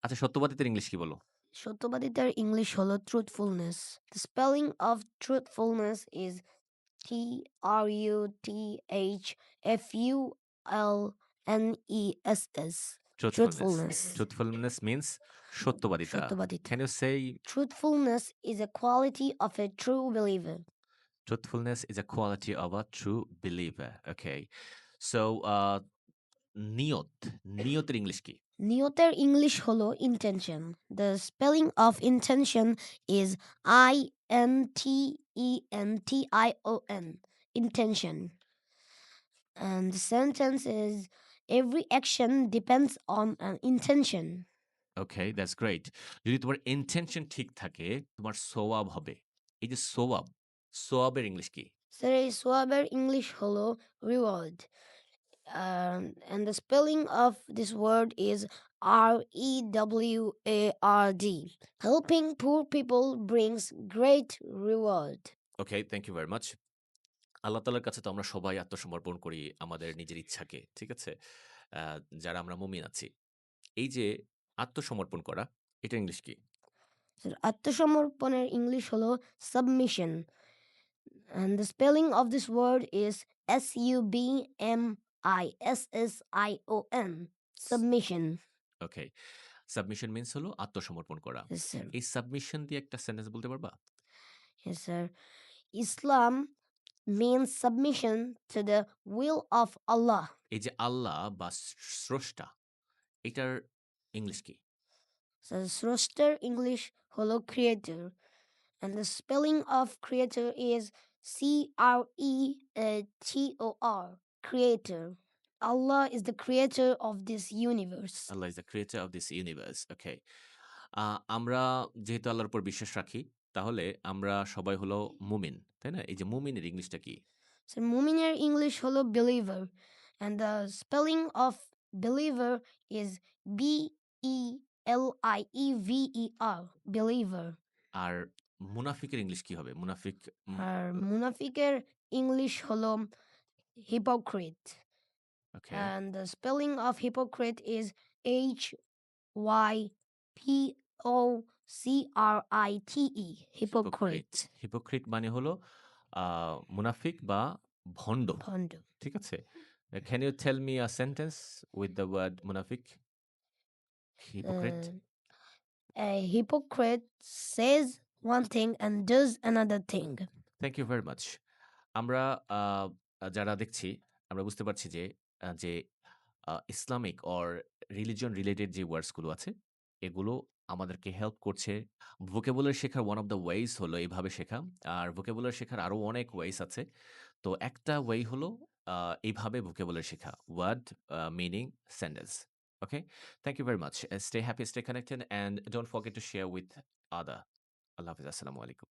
আচ্ছা সত্যবাদীদের ইংলিশ কি বলো? সত্যবাদিতার ইংলিশ হলো truthfulness. The spelling of truthfulness is Truthfulness. Truthfulness. Truthfulness. Truthfulness means সত্যবাদিতা। সত্যবাদিতা. ক্যান ইউ সেই Truthfulness is a quality of a true believer. truthfulness is a quality of a true believer? Okay. So নিয়ত, নিয়তের English কি? নিয়তের English হলো intention. The spelling of intention is Intention. Intention. And the sentence is every action depends on an intention. Okay, that's great. যদি তোমার intention ঠিক থাকে, তোমার সওয়াব হবে। এই যে সওয়াব, সওয়াবের ইংলিশ কি? Sir, সোয়াবের ইংলিশ হলো reward. And the spelling of this word is Reward. Helping poor people brings great reward. Okay, thank you very much. আল্লাহ তাআলার কাছে তো আমরা সবাই আত্মসমর্পণ করি আমাদের নিজের ইচ্ছাকে। ঠিক আছে? আ যারা আমরা মুমিন আছি। এই যে আত্মসমর্পণ করা, এটার ইংলিশ কি? Sir, আত্মসমর্পণের ইংলিশ হলো submission. And the spelling of this word is Submission. Submission. Okay. Submission means হলো আত্মসমর্পণ করা। Yes, sir. এই সাবমিশন দিয়ে একটা সেন্টেন্স বলতে পারবা? Yes, sir. Islam means submission to the will of Allah. এই যে আল্লাহ বা স্রষ্টা, এটার ইংলিশ কি? So, Srashtar English holo creator. And the spelling of creator is Creator. Creator. Allah is the creator of this universe. Allah is the creator of this universe. Okay. আমরা যেহেতু আল্লাহর উপর বিশ্বাস রাখি, তাহলে আমরা সবাই হলো মুমিন। তাই না? এই যে মুমিনের ইংলিশটা কি? So, Mu'miner English holo believer. And the spelling of believer is Believer. Believer. আর মুনাফিকের ইংলিশ কি হবে? মুনাফিক আর মুনাফিকের ইংলিশ হলো hypocrite. Okay. And the spelling of hypocrite is Hypocrite. Hypocrite. Hypocrite. Hypocrite মানে হলো আ মুনাফিক বা ভণ্ড। ভণ্ড। ঠিক আছে? Can you tell me a sentence with the word মুনাফিক? Hypocrite? Uh, a hypocrite says one thing and does another thing. Thank you very much. আমরা আ যারা দেখছি, আমরা বুঝতে পারছি যে যে ইসলামিক অর রিলিজিয়ন রিলেটেড যে ওয়ার্ডস গুলো আছে, এগুলো আমাদেরকে হেল্প করছে। ভোকাবুলারি শেখার ওয়ান অফ দ্য ওয়েজ হলো এভাবে শেখা। আর ভোকাবুলারি শেখার আরো অনেক ওয়েজ আছে। তো একটা ওয়ে হলো আ এইভাবে ভোকাবুলারি শেখা। Word, meaning, sentence. Okay? Thank you very much. Stay happy, stay connected and don't forget to share with other. আল্লাহ হাফেজ। আসসালামু আলাইকুম।